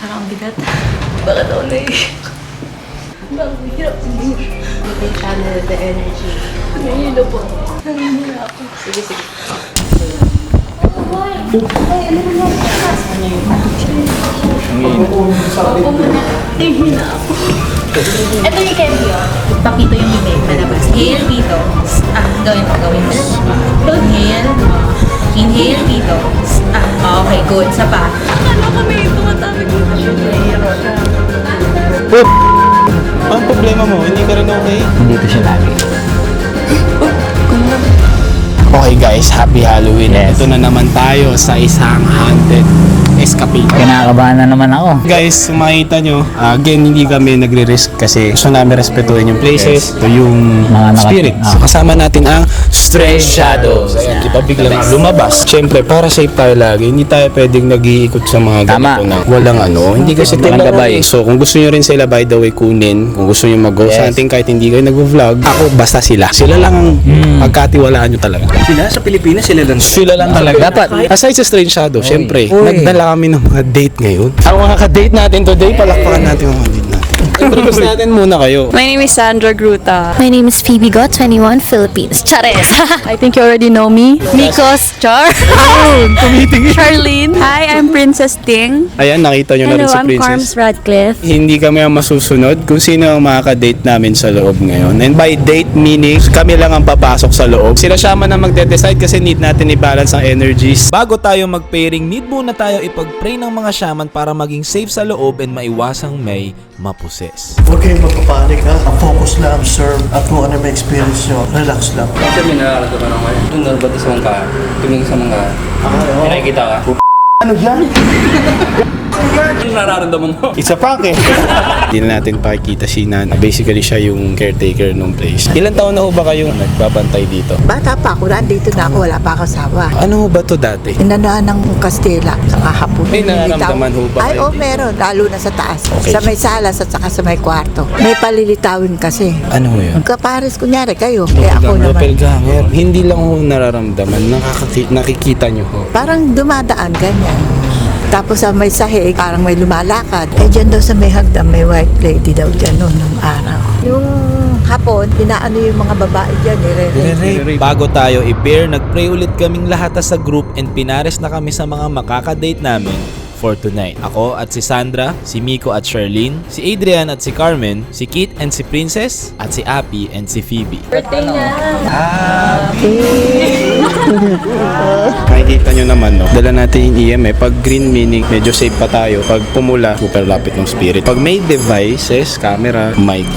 Parang bigat. Bakit ako naiiyak? Bakit hirap din? You channel the energy. Nahihilo po. Nahihilo ako. Sige, sige. Ay, ano naman? Nahihilo ako. Ito yung candy, oh. Pakito yung bibig, malabas. Inhale dito. Gawin mo. Inhale. Inhale dito. Okay, good. Sa pa. Ano ko may tumatawag dito siya. Ang problema mo, hindi ka rin okay? Hindi ko siya lagi. Okay guys, happy Halloween. Yes. Ito na naman tayo sa isang haunted escapade. Kinakabahan na naman ako. Guys, kung makita nyo, again, hindi kami nagre-risk kasi gusto namin respetuhin yung places, ito yung Mga spirits. So, kasama natin ang Strange Shadows. Ayan, di ba biglang lumabas? Siyempre, para safe tayo lagi, hindi tayo pwedeng nag-iikot sa mga Tama. ganito na walang ano. Hindi kasi Walang gabay. So, kung gusto nyo rin sila, by the way, kunin. Kung gusto nyo mag-go Yes. hunting kahit hindi kayo nag-vlog, ako, basta sila. Sila lang ang pagkatiwalaan nyo talaga. Sila sa Pilipinas, sila lang. Sila lang talaga. Dapat. Aside sa Strange Shadow, syempre, Uy. nagdala kami ng mga date ngayon. Ang mga ka-date natin today, palakpakan natin ang mga date natin. Introduce natin muna kayo. My name is Sandra Gruta. My name is Phoebe Go, 21, Philippines. Chares! I think you already know me. Nikos Char. Charlene. Hi, I'm Princess Ting. Ayan, nakita nyo na rin Hello, si I'm Princess. Carms Radcliffe. Hindi kami ang masusunod kung sino ang makaka-date namin sa loob ngayon. And by date meaning, kami lang ang papasok sa loob. Sila siya man ang magde-decide kasi need natin i-balance ang energies. Bago tayo mag-pairing, need muna tayo ipag-pray ng mga shaman para maging safe sa loob and maiwasang may maposes. Huwag kayong magpapanik ha. Focus lang, observe, at kung ano may experience nyo, relax lang. Kasi may nararamdaman ako ngayon. Doon narbati sa mga tumingin sa mga may nakikita ka. Ano yan? Yung nararamdaman mo. It's a prank eh. Hindi na natin pakikita si Nana. Basically, siya yung caretaker ng place. Ilan taon na ho ba kayong nagbabantay dito? Bata pa ako, nandito na ako, wala pa ako sawa. Ano ho ba to dati? Inanaan ng Kastila sa kahapon. May nararamdaman ho ba Ay, kayo dito? meron, lalo na sa taas. Okay. Sa may salas at saka sa may kwarto. May palilitawin kasi. Ano ho yun? Kapares, kunyari kayo. Eh ako naman. Doppelganger. Hindi lang ho nararamdaman, nakikita nyo ho. Parang dumadaan, ganyan. Tapos sa may sahig, parang may lumalakad. Eh dyan daw sa may hagdan, may white lady daw dyan noon ng araw. Yung hapon, inaano yung mga babae dyan, Bago tayo i-pair, nag-pray ulit kaming lahat as a group and pinares na kami sa mga makaka-date namin for tonight. Ako at si Sandra, si Miko at Charlene, si Adrian at si Carmen, si Kit and si Princess, at si Appy and si Phoebe. Birthday niya. Makikita nyo naman, no? Dala natin yung EMF. Pag green meaning, medyo safe pa tayo. Pag pumula, super lapit ng spirit. Pag may devices, camera, mic,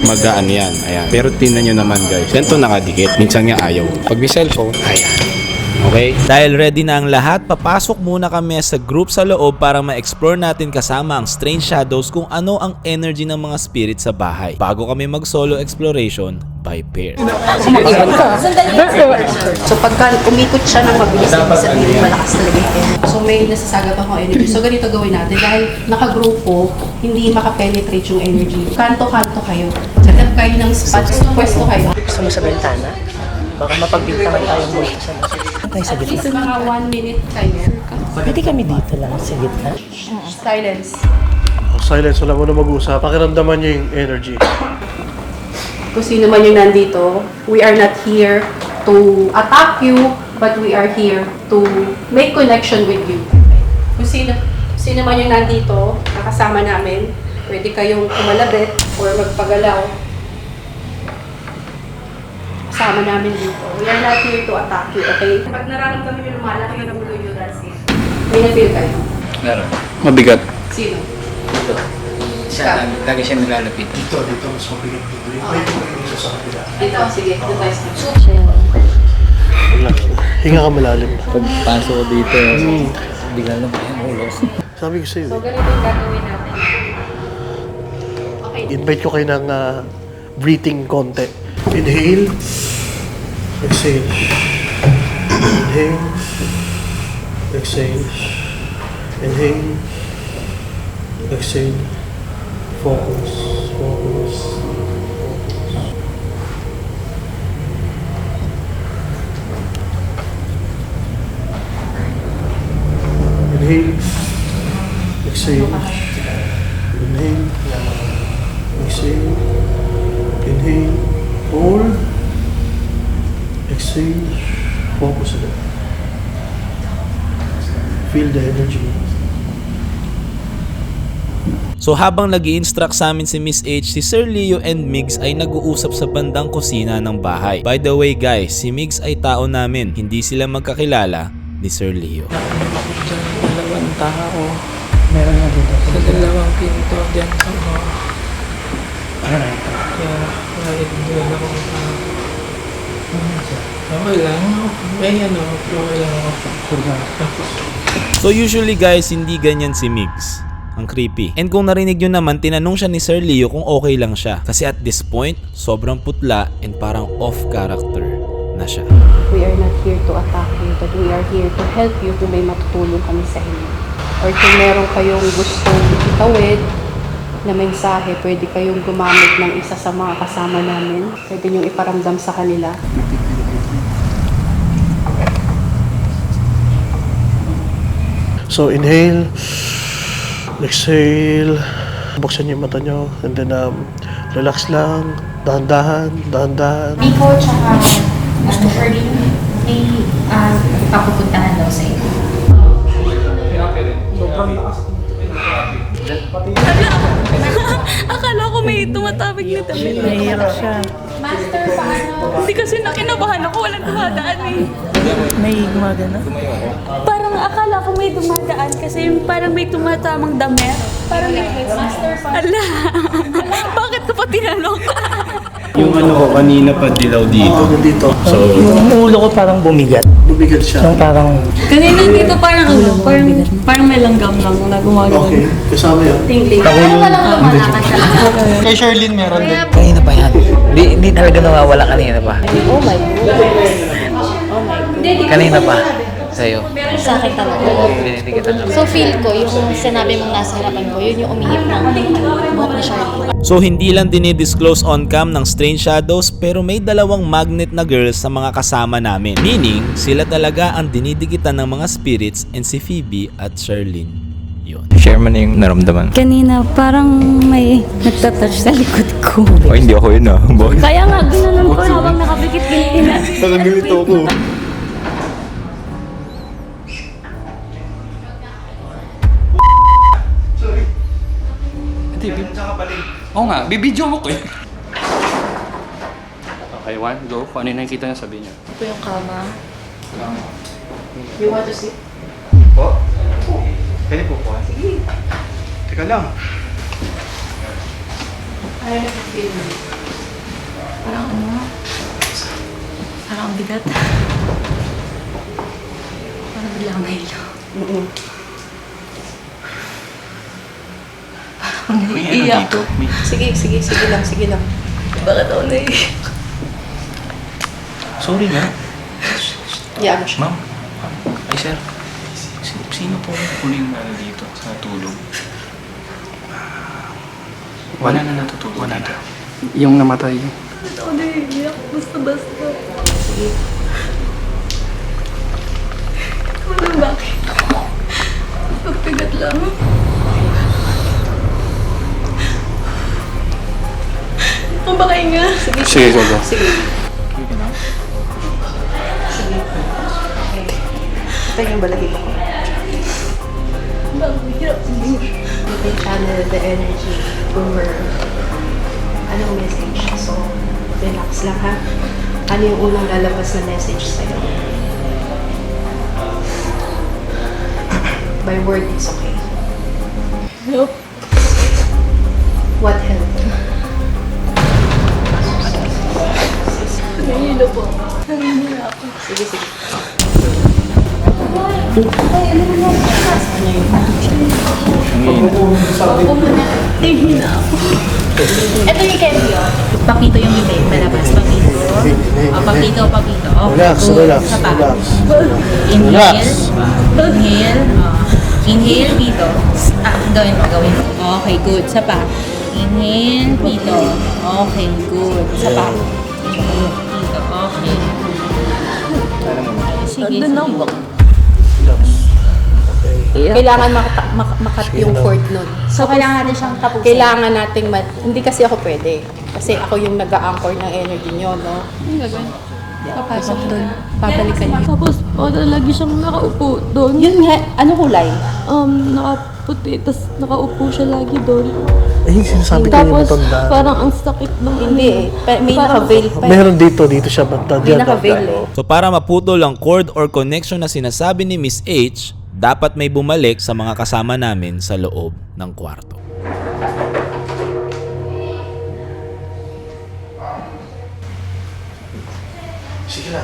magaan yan. Ayan. Pero tingnan nyo naman guys. Yan to nakadikit. Minsan nga ayaw. Pag may cellphone, ayan. Okay? Dahil ready na ang lahat, papasok muna kami sa group sa loob para ma-explore natin kasama ang Strange Shadows kung ano ang energy ng mga spirit sa bahay. Bago kami mag-solo exploration by pair. So pagka umikot siya ng mabilis, ibig sabihin malakas talaga yung energy. So may nasasagap akong energy. So ganito gawin natin. Dahil nakagrupo, hindi makapenetrate yung energy. Kanto-kanto kayo. Set up kayo ng spot. Pwesto kayo. Gusto mo sa bintana? Baka mapagbintangan tayong multo sa nasa. At least mga 1 minute kayo. Pwede kami dito lang sa gitna. Silence. Silence, wala mo na mag-uusap. Pakiramdaman nyo yung energy. Kung sino man yung nandito, we are not here to attack you, but we are here to make connection with you. Kung sino man yung nandito, nakasama namin, pwede kayong kumalabit or magpagalaw. Kasama namin dito. We are not here to attack you, okay? Pag nararamdaman yung lumalaki yung nabulo nyo, that's it. May na-feel kayo? Meron. Mabigat. Sino? Dito. Siya, lagi siya nilalapit. Dito, mas mabigat dito. May dito sa kapila. Ito, sige. The vice na. Relax. Hinga ka malalim. Pagpasok ko dito, hindi ka lang yung ulo. Sabi ko sa'yo, So, ganito yung gagawin natin. Okay. invite ko kayo ng breathing konti. Inhale. Exhale. Inhale. Exhale. Inhale. Exhale. Focus. Focus. Inhale. Exhale. Inhale. Exhale. Inhale. Hold. Exhale. Focus ulit. Feel the energy. So habang nag-i-instruct sa amin si Miss H, si Sir Leo and Migs ay nag-uusap sa bandang kusina ng bahay. By the way guys, si Migs ay tao namin, hindi sila magkakilala ni Sir Leo. Dalawang tao. Meron nga dito. Sa dalawang pinto dyan sa mga. Ano na ito? Kaya doon ako. Okay lang. May okay lang ako. So usually guys, hindi ganyan si Migs. Ang creepy. And kung narinig nyo naman, tinanong siya ni Sir Leo kung okay lang siya. Kasi at this point, sobrang putla and parang off character na siya. We are not here to attack you, but we are here to help you kung may matutulong kami sa inyo. Or kung meron kayong gustong itawid na mensahe, pwede kayong gumamit ng isa sa mga kasama namin. Pwede niyong iparamdam sa kanila. So inhale. Exhale. Buksan niyo yung mata niyo. And then relax lang. Dahan-dahan. Dahan-dahan. Miko tsaka Ferdy, may papupuntahan daw sa iyo. Akala ko may tumatawag na damit. Nahihirap siya. Master, paano? Hindi kasi nakinabahan ako, walang dumadaan eh. May gumagana? Parang akala ko may dumadaan kasi yung parang may tumatamang damit. Parang may Master, paano? Ala! Bakit ko pa tinanong? Yung ano ko kanina pa dilaw dito. Dito. So, Yung ulo ko parang bumigat. Bumigat siya. Yung parang Kanina dito parang parang may langgam lang na gumagano. Okay. Kasama yan. Tingling. Pero walang lumalakad sa kay Sherlyn meron din. Kanina pa yan. Hindi talaga nawawala kanina pa. Oh my goodness. Kanina pa. Sa'yo. Sa akin talaga. Hindi kita naman. So feel ko, yung sinabi mong nasa harapan ko, yun yung umihip ng buhok ni Charlie. So hindi lang dinidisclose on cam ng Strange Shadows, pero may dalawang magnet na girls sa mga kasama namin. Meaning, sila talaga ang dinidikitan ng mga spirits and si Phoebe at Sherlyn. Yun. Share mo na yung naramdaman. Kanina parang may nagtatouch sa likod ko. O hindi ako yun ah. Boy. Kaya nga, ginanon ko habang nakapikit-giliti na. nagagilito ako. Oo nga, bibidyo mo ko eh. Okay, one, go. Kung ano yung nakikita niya, sabihin niyo. Ito yung kama. You want to see? Po? Pwede po po. Sige. Teka lang. Parang ano? Parang ang bigat. Parang biglang nahilo. Parang naiiyak ko. Sige lang. Bakit ako naiiyak? Sorry nga. Yeah, mo siya. Ma'am. Ay, sir. Sino po huling dito sa tulog? Wala na natutulog. Wala na. Yung namatay. Bakit ako naiiyak? Basta-basta. Wala bakit? Pagpigat lang. Kumbakay nga. Sige, go. Sige. Ito yung balahibo ko. You can channel the energy over anong message. So, relax lang ha. Ano yung unang lalabas na message sa'yo? By word, it's okay. Help. What help? Nahihilo po. Nahihilo ako. Sige. Nahihilo ako. Ito yung Kevio. Papito yung bibig, malabas. Papito. Papito. Okay, Relax, good. relax, Isa pa. relax. Inhale. Inhale. Inhale, pito. Gawin mo. Okay, good. Isa pa. Inhale, pito. Okay, good. Isa pa. Inhale, pito. Okay. Sige. Relax. Okay. Kailangan makat yung cord nun. So, kailangan natin siyang tapusin. Kailangan nating hindi kasi ako pwede. Kasi ako yung nag-a-anchor ng energy nyo, no? Papasok doon. Babalikan niyo. Tapos, lagi siyang nakaupo doon. Yun nga, ano kulay? Nakaputi, tapos nakaupo siya lagi doon. Ayun, sinasabi ko yung Tapos, matanda. parang ang sakit ng Hindi eh. May naka-veil pa. Meron dito siya banda. May naka-veil eh. So para maputol ang cord or connection na sinasabi ni Miss H, dapat may bumalik sa mga kasama namin sa loob ng kwarto. Sige na.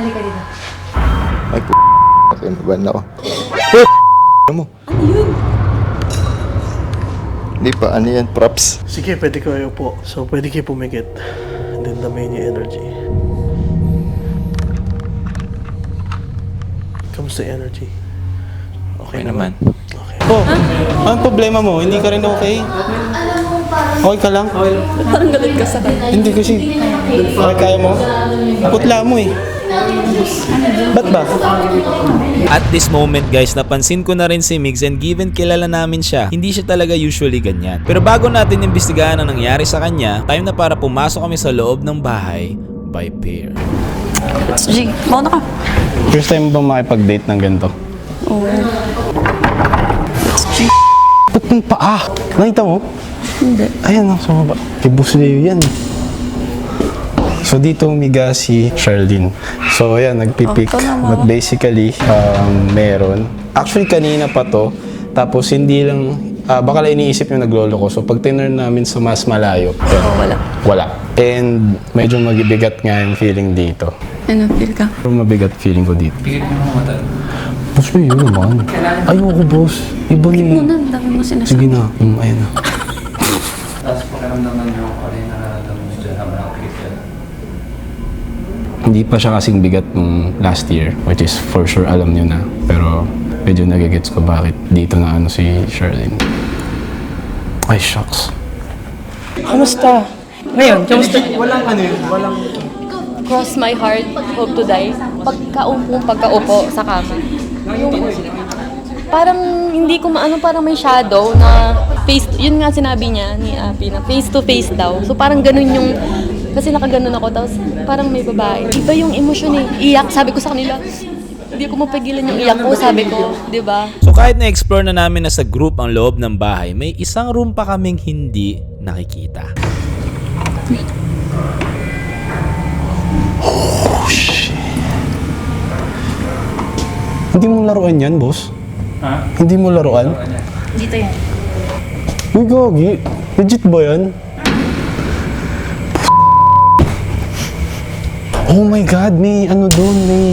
Halika dito. Ay, kasi naban ako. Ano mo? Hindi pa, ano yan, props? Sige, pwede kayo po. So, pwede kayo pumikit. And then damayin yung energy. Kamusta yung energy? Okay naman. Okay. Oh, anong problema mo? Hindi ka rin okay? Okay ka lang? Parang galit ka sa kanya. Hindi kasi. Okay, kaya mo? Putla mo eh. Ba't ba? At this moment guys, napansin ko na rin si Migs, and given kilala namin siya, hindi siya talaga usually ganyan. Pero bago natin imbestigahan ang nangyari sa kanya, time na para pumasok kami sa loob ng bahay by pair. Jig, mauna ka. First time ba makipag-date ng ganito? Oo. Ba't ng paa? Nakita mo? Hindi. Ayan ang sumaba. Kibus niyo yan. So dito umiga si Charlene. So ayan, nagpipik. But basically, meron. Actually kanina pa to. Tapos hindi lang, baka lang iniisip yung naglolo ko. So pag tinurn namin sa mas malayo, wala. And medyo magibigat nga yung feeling dito. Ano feel ka? Pero mabigat feeling ko dito. Pigil mo ng mata. Boss, yun naman. Ayoko, boss. Iba niya. Ang dami mo sinasabi. Sige na. Ayan na. Tapos pakiramdaman nyo kung ano yung nararamdaman mo dyan habang nakapigil ka. Hindi pa siya kasing bigat nung last year, which is for sure alam niyo na. Pero medyo nagigets ko bakit dito na ano si Charlene. Ay, shucks. Kamusta? Ngayon, kamusta? Cross my heart, hope to die. Pagkaupo sa kama. Parang hindi ko maano, parang may shadow na face, yun nga sinabi niya ni Abby na face to face daw. So parang ganun yung, kasi nakaganon ako, tapos parang may babae. Iba yung emosyon eh. Iyak, sabi ko sa kanila, hindi ko mapigilan yung iyak ko, sabi ko, di ba? So kahit na-explore na namin na sa group ang loob ng bahay, may isang room pa kaming hindi nakikita. Oh, shit. Hindi mo laruan yan, boss? Ha? Hindi mo laruan? Dito yan. Uy, gagi. Legit ba yan? Oh my God, may ano doon, may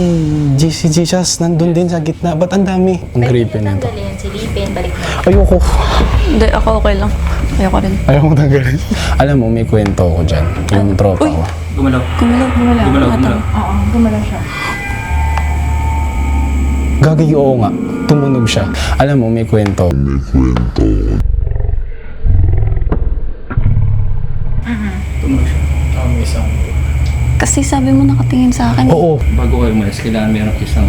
GC Jesus nandun din sa gitna. Ba't ang dami? Ang creepy na ito. Tanggalin, silipin, balik na. Ayoko. Hindi, ako okay lang. Ayoko rin. Ayoko tanggalin. Alam mo, may kwento ko dyan. Yung tropa ko. Gumalaw. Oo, gumalaw siya. Gagi, oo nga. Tumunog siya. Alam mo, may kwento. Tumunog siya. May isang... Kasi sabi mo nakatingin sa akin. Oo. Bago kayo umalis, kailangan meron isang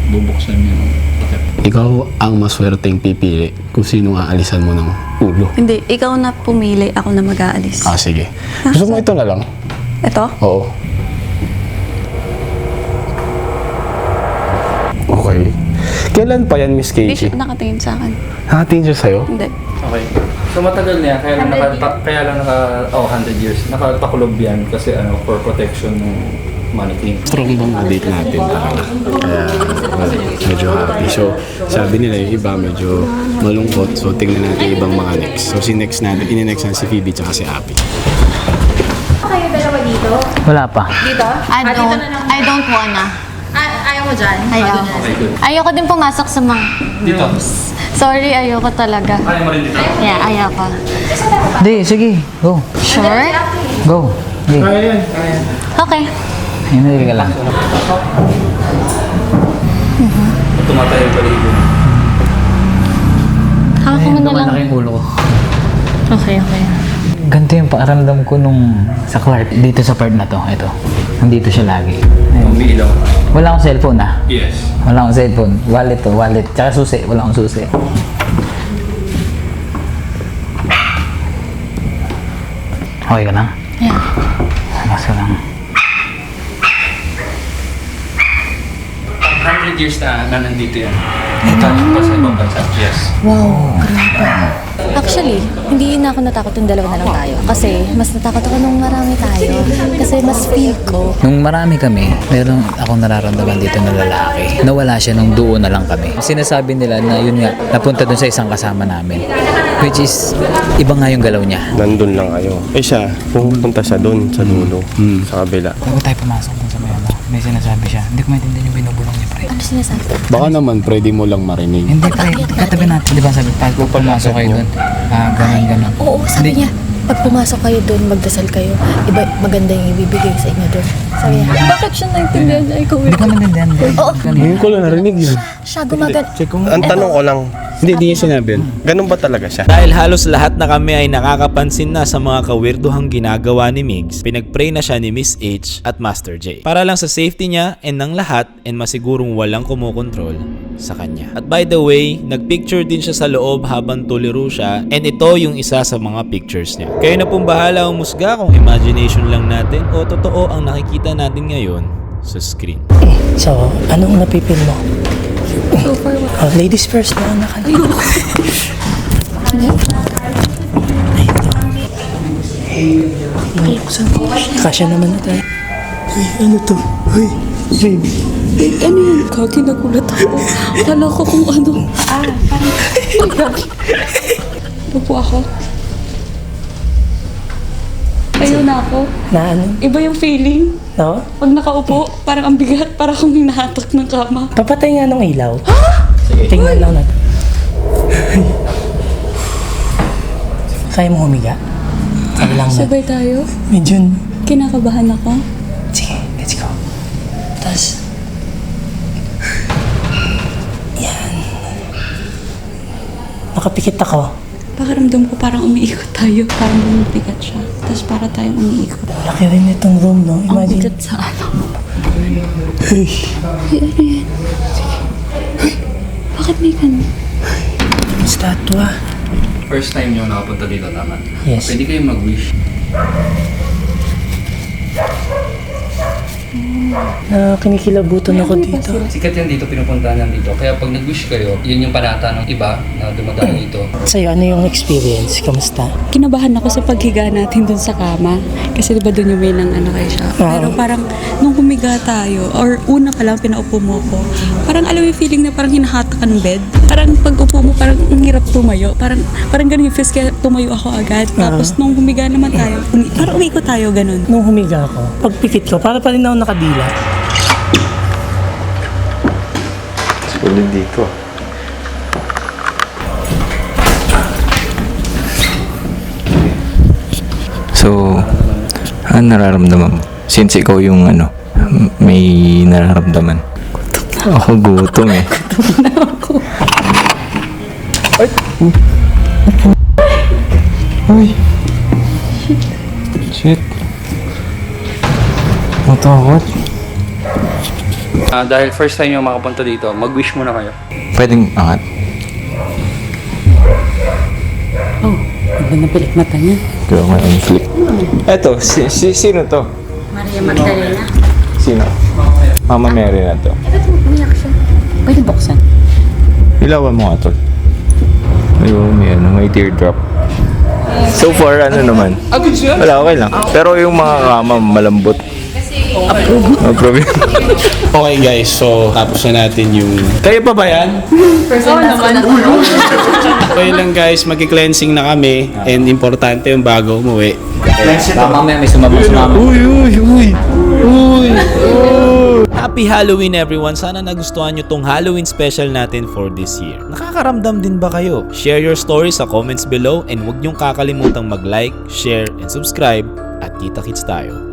bubuksan yung takip. Ikaw ang maswerteng pipili kung sino aalisan mo ng ulo. Hindi, ikaw na pumili, ako na mag-aalis. Ah, sige. Gusto mo ito na lang? Ito? Oo. Okay. Kailan pa yan, Miss Hindi Casey? siya nakatingin sa akin. Nakatingin siya sa'yo? Hindi. Okay. So matagal niya, kaya lang 100 years. Nakapakulob yan kasi for protection ng mannequin. Strong bang date natin talaga. Kaya medyo happy. So, sabi nila yung iba medyo malungkot. So, tingnan natin yung ibang mga next. So, si next natin, ini-next na si Phoebe tsaka si Abby. Kayo dalawa dito? Wala pa. Dito? I don't wanna. Ayaw mo dyan? Ayaw. Okay, good. Ayoko din pumasok sa mga... Dito. Sorry, ayoko talaga. Kaya mo rin dito. Yeah, ayaw ko. Hindi, sige. Go. Sure? Go. Sige. Kaya yan. Kaya yan. Okay. Hinuli ka lang. Tumatayo yung baligo. Haka mo na lang. Malaki yung ulo ko. Okay. Ganito yung pakiramdam ko nung sa Clark, dito sa part na to. Ito. Nandito siya lagi. Ayun. Umiilaw. Wala akong cellphone ah. Yes. Wala akong cellphone. Wallet to, wallet. Tsaka susi. Wala akong susi. Okay ka lang? Yeah. Mas ka lang. 100 years na nandito yan. Ito pa sa ibang bansa. Yes. Wow, grabe. Actually, hindi na ako natakot yung dalawa na lang tayo. Kasi mas natakot ako nung marami tayo. Kasi mas feel ko. Nung marami kami, meron akong nararamdaman dito na lalaki. Nawala siya nung doon na lang kami. Sinasabi nila na yun nga, napunta dun sa isang kasama namin. Which is, iba nga yung galaw niya. Nandun lang kayo. Eh siya, pupunta siya dun sa dulo, sa kabila. Bago tayo pumasok dun sa may ano, may sinasabi siya. Hindi ko maintindihan yung binubulong niya, pre. Ano sinasabi? Baka naman, pwede mo lang marinig. Hindi, pre. Katabi natin. Di ba sabi, pag pumasok kayo dun, ganun. Oo, sabi niya, pag pumasok kayo doon, magdasal kayo. Iba, maganda yung ibibigay sa inyo doon. Sabi niya, bakit siya naintindihan niya? Ikaw, Hindi ko maintindihan. Oo. Ngayon ko lang narinig yun. Siya gumagal. Ang tanong ko lang, hindi niya sinabi yun. Ganun ba talaga siya? Dahil halos lahat na kami ay nakakapansin na sa mga kawirduhang ginagawa ni Migs, pinagpray na siya ni Miss H at Master J. Para lang sa safety niya and ng lahat and masigurong walang kumukontrol sa kanya. At by the way, nagpicture din siya sa loob habang tuliro siya and ito yung isa sa mga pictures niya. Kayo na pong bahala umusga kung imagination lang natin o totoo ang nakikita natin ngayon sa screen. So, anong napipil mo? So far, what? Ladies first na anak. Kasya naman na tayo. Uy, ano to? Uy, baby. Ano yun? Kagi, nagulat ako. Akala ko kung ano. Parang... Upo ako. Tayo na ako. Na ano? Iba yung feeling. No? Pag nakaupo, parang ang bigat. Parang akong hinahatak ng kama. Papatay nga ng ilaw. Tingnan lang natin. Kaya mo humiga? Sabi lang na. Sabay tayo. Medyo... Kinakabahan ako. Sige, let's go. Tapos... Yan. Nakapikit ako. Pakiramdam ko parang umiikot tayo. Parang bumibigat siya. Tapos para tayong umiikot. Laki rin itong room, no? Ang Imagine. bigat sa ano. Hey. Ay, ano yan? Bakit may ganun? Statua. First time nyo nakapunta dito, tama? Yes. Pwede kayo mag-wish. Kinikilabutan ako dito. Sikat yan dito, pinupuntahan yan dito. Kaya pag nag-wish kayo, yun yung panata ng iba na dumadaan dito. Sa'yo, ano yung experience? Kamusta? Kinabahan ako sa paghiga natin dun sa kama. Kasi diba dun yung may nang ano kayo siya. Pero parang nung humiga tayo, or una pa lang pinaupo mo ko, parang alam mo yung feeling na parang hinahatak ka ng bed. Parang pag upo mo, parang ang hirap tumayo. Parang ganun yung feels, kaya tumayo ako agad. Tapos nung humiga naman tayo, parang umiikot tayo ganun. Nung humiga ako, pagpikit ko, para pa rin ako nakadila. Sulit dito. So, ano nararamdaman mo? Since ikaw yung ano, may nararamdaman. Ako gutom eh. Gutom na ako. Uy. Shit. Matakot. Dahil first time nyo makapunta dito, mag-wish muna kayo. Pwedeng angat. Oh, ganda na pilik mata niya. Kaya nga yung flick. Eto, sino to? Maria Magdalena. Sino? Mama Mary na to. Ba't umiyak siya? Pwede buksan. Ilawan mo nga to. May teardrop. So far, ano naman? Wala, okay lang. Pero yung mga kama malambot. Approve. Okay guys, so tapos na natin yung... Kayo pa ba yan? Oo naman. Okay lang guys, magki-cleansing na kami. And importante yung bago umuwi. Mamaya may sumama. Uy! Happy Halloween everyone! Sana nagustuhan nyo tong Halloween special natin for this year. Nakakaramdam din ba kayo? Share your stories sa comments below and huwag nyong kakalimutang mag-like, share, and subscribe at kita-kits tayo.